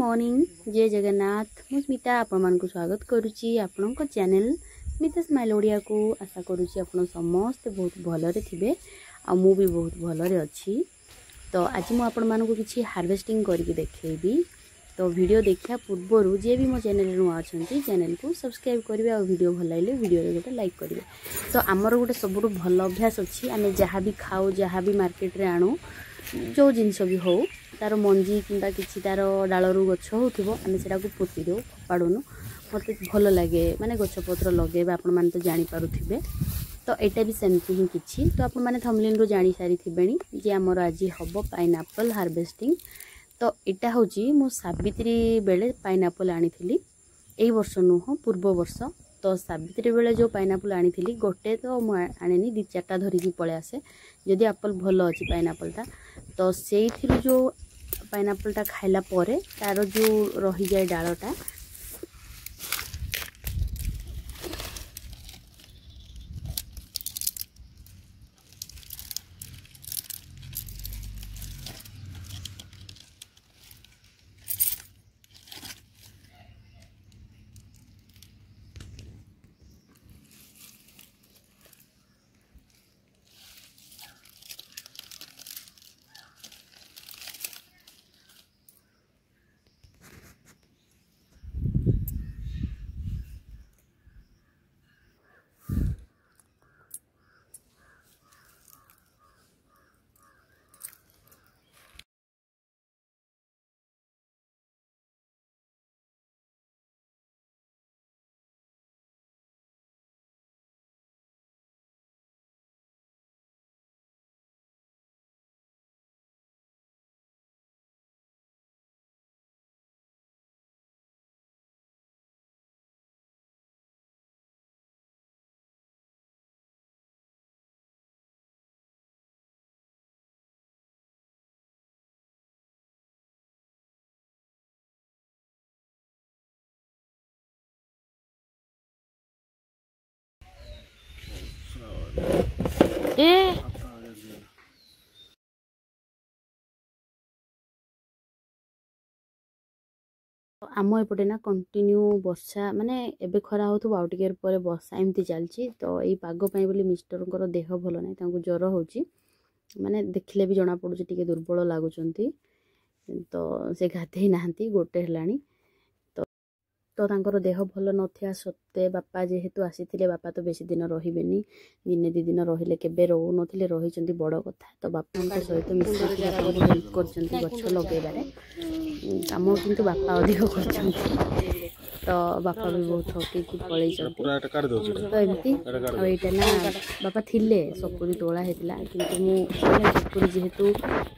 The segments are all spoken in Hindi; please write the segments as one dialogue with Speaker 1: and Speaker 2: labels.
Speaker 1: मॉर्निंग जय जगन्नाथ मु स्मिता आपण को स्वागत करुच्ची आपण चैनल स्मिता स्माइल ओडिया को आशा करुच्ची आपण समस्त बहुत भलरे थिबे आ मु भी बहुत भलरे अच्छी। तो आज मु आपण मानको किछि हार्वेस्टिंग करके देखैबी। तो वीडियो देखा पूर्व जे भी मो चैनल नुआ अच्छा चैनल को सब्सक्राइब करेंगे और वीडियो भल लगे वीडियो गोटे लाइक करेंगे। तो आमर गोटे सब भल अभ्यास अच्छी आम जहाँ भी खाऊ जहाँ भी मार्केट रे आणु जो जिनस भी हो तार मंजी किंबा किसी तार डालू गछ होमें से पोती दे फपाड़ूनु मत भल लगे माने गछपत्र लगे आपण मैंने तो जानीपारे। तो यहाँ भी सेमती ही किसी तो आपण मैंने थंबनेल रो जानी सारी थे जे आमर आज हम पाइनएप्पल हार्वेस्टिंग। तो यहाँ हूँ मो सावित्री बेले पाइनएप्पल आनी यही वर्ष नुह पूर्व वर्ष। तो सावित्री बेले जो पाइनएप्पल आनी गोटे तो आने दी चार्टा धरिकी पलि आसे जदि एप्पल भल अच्छी पाइनएप्पलटा। तो से जो पाइनएप्पलटा खाइला परे तार जो रही जाए डालटा आम एपटे ना कंटिन्यू वर्षा माने एबे खरा हो आउ टिके पर वर्षा एमती चलची। तो यही पाग बोली मिस्टर देह भल ना ज्वर हो माने देखले भी जना पड़ुची टिके दुर्बल लगुंट। तो से गाधे ना गोटे है तो तांकर देह भल नथिया सत्ते बापा जेहेतु आसी बापा तो बेसी दिन रहिबेनी दिने दी दिन रहिले केबे रहू नथिले रहिचंती बड़ कथा। तो बापा सहित मिसिक हेल्प करचंती गछ लगेबारे काम किंतु बापा अधिक करचंती। तो बापा भी बहुत थकी पलि तो एमती यहाँ ना बापा थिले सपुरी तोला होता कि मुझे सपुरी जेहेतु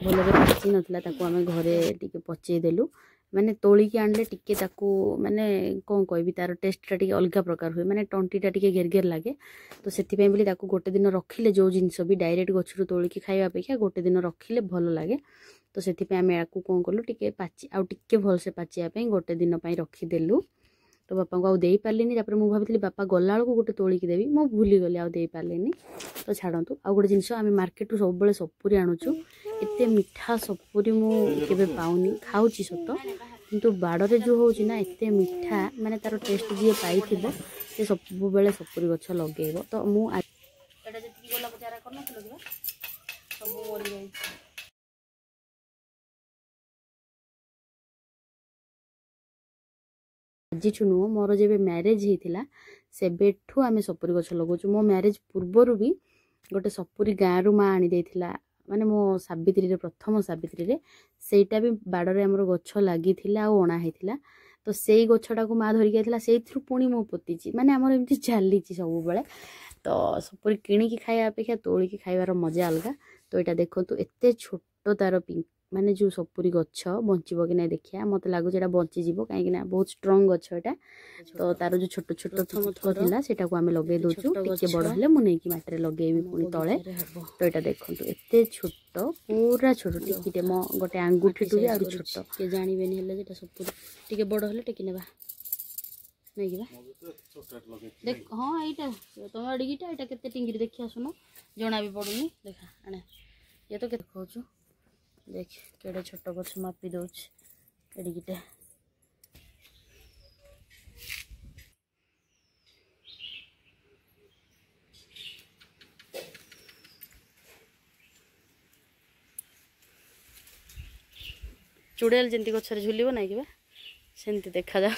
Speaker 1: भल पाची नाला आम घरे टी पचेदेलु माने तोलिकी आनले टिके ताकू माने कौन कहबी तार टेस्टा टी अलग प्रकार हुए माने टंटीटा टी घेर लगे। तो से गोटे दिन रखिले जो जिनस भी डायरेक्ट गचरू तोलिकी खाଇବା अपेक्षा गोटे दिन रखिले भल लगे। तो से आम या कौन कलु टिके पाची आउ टिके भलसे पाचिया गोटे दिन रखीदेलु। तो बापा को आउ पार्लिनी मुझे भाभी बापा गला बेलू गोटे तोलिकी देवी मो भूलीगली आउ पार्लिनी। तो छाड़ू आउ गोटे जिनस आम मार्केट रू सब सपुरी आणुचु एते मिठा सपुरी मुझे पाऊनी खाऊची सत किंतु बाड़े जो होची ना एते मिठा माने तार टेस्ट जी पाई से सब बेले सपुरी गछ लगे। तो मुझे आज नुह मोर जब मैरेज होता से बेठू आम सपुरी गछ लगुचु। मो मैरेज पूर्वर भी गोटे सपुरी गाँव माँ आनी देथिला माने मो सावित्री रे प्रथम सावित्री रे सेटा भी बाड़े आमर गछ लगी अणा होता। तो से गछटा को माँ धरिक आइथिला सेइथरु पुणी मो पोतीची माने आमर एमती चलीची सब बेले। तो सपुरी किणिकी खाଇବା अपेक्षा तोलिकी खाइबार मजा अलग। तो यहाँ देखो एते छोट तार पिंक माने जो सपुरी गछ बंचब कि ना देखिया मत लगुच बंचीज कहीं बहुत स्ट्रंग गछ यहाँ। तो तार जो छोट छोट थुक था सेटा को आम लगे दौचु टे बड़ हेल्ले मुझे माटी लगेबी पुणी तले। तो यहाँ देखो एते छोट पूरा छोट टिके मो गोटे आंगुठी टू भी आ छोट किए जानवे हेल्ले सपुरी टे बड़ हेल्ले टेकी नेबा नहीं देख हाँ यहाँ तुम अड़गीटा यहाँ के टिंगिरी देखी आसुन जना भी पड़ूनी देखा आने ये तो कहूँ देख केड़े छोट गछ मापी दौच एडिगिटे चुड़ैल जमी गचर झुल ना कि सेमती देखा जा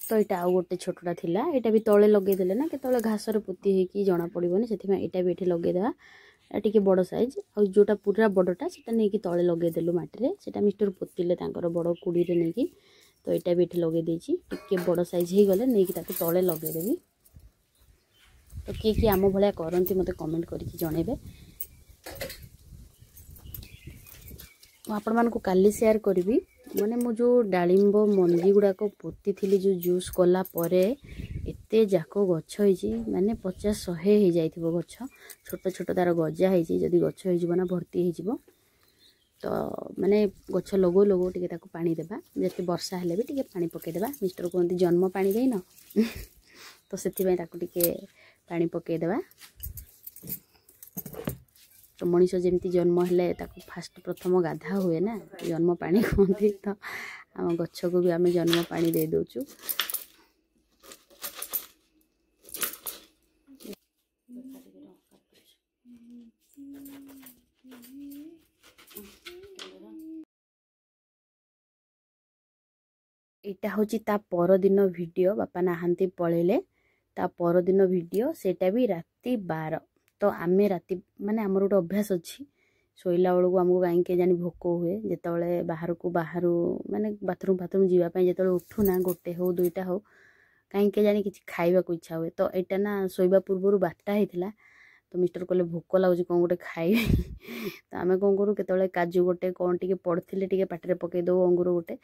Speaker 1: तो यहाँ आउ गोटे छोटा थिला यहाँ भी तले लगेदेले ना केतले घास पोती होगी जना पड़ोनी से यहाँ भी ये लगेदेवा टी बड़ साइज आ जोटा पूरा बड़टा से नहीं तले लगेदेलु मटी से मिस्टर पोतिले बड़ कुड़ी नहीं कि तो यहाँ भी ये लगे टी बड़ साइज हो गले नहीं कि तले लगेदेवी तो किए आम भाया करती मत कमेंट करके जनइबे आपण मानक काली शेयर करी माने मु जो डालिंब मंजी गुड़ाक पोती थी जो जूस कला परे एते जाक गछ होइछि माने 50-100 हो जाइथिबो गछ छोट छोट तार गजा होइछि जदि गछ होइजिबो ना भर्ती होइजिबो तो माने गछ लगो लगो टिके ताको पानी देबा जते वर्षा हेले भी टिके पानी पके देबा मिस्टर कोंती जन्म पानी देइन तो सेति पय ताको टिके पानी पके देबा तो मनीष जमी जन्म हेले ताको फास्ट प्रथम गाधा हुए ना जन्म पानी कहते तो आम गछ को भी आम जन्म पानी दे दौचु यहाँ हूँ ता परदिन वीडियो बापा नहांती पलैले ता परदिन वीडियो सेटा भी राति 12 तो आमे राति माने आमर गोटे अभ्यास अच्छी शोला बेलू आमको कहीं के जानी भोक हुए जिते बाहर को बाहर माने बाथरूम फाथरूम जावाई जो उठू ना गोटे हो दुईटा हो कहीं के जानी किसी खाइबा को इच्छा हुए तो यहाँ ना शोवा पूर्व 12टा होता तो मिस्टर कहले भोक लगुच कौन गोटे खाइबे तो आम कौन करूँ केतले काजू गोटे कौन टी पड़े टे पाटे पकई दो अंगूर गोटे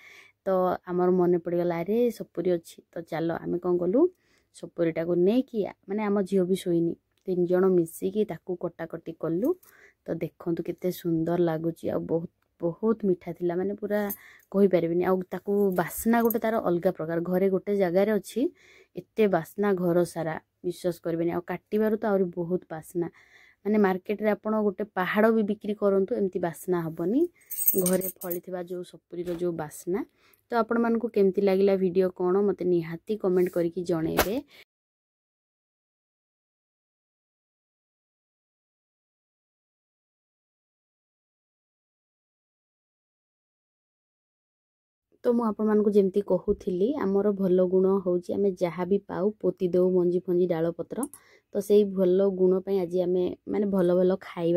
Speaker 1: तो आमर मन पड़गला अरे सपुरी अच्छी तो चलो आम कौन कलु सपुरीटा को नहीं माने आम झील भी शोनी 3 जण मिसिकी ताकू कटाकटी कलु तो देखंतु केते सुंदर लगुच आ बहुत बहुत मीठा थिला माने पूरा कहि परिबिनी आ ताकू बासना गोटे तार अलग प्रकार घरे गोटे जगार अच्छी एते बासना घर सारा विश्वास करबेनी आ काटिबारु तो आउरी बहुत बासना माने मार्केट रे आपण गोटे पहाड़ भी बिक्री करंतु एमती बासना हबनी घरे फळिथिबा जो सपुरी रो जो बासना तो आपण मानकू केमती लागिला वीडियो कोन मते निहाती कमेंट करके जणेबे। तो मु आपण मानकू जेमती कहूथिली आमर भल गुण होउची आमे जहाँ भी पाऊ पोती देउ मंजी फंजी डाल पत्र तो सेई भल गुण पई आज आमे माने भल भल खाइबा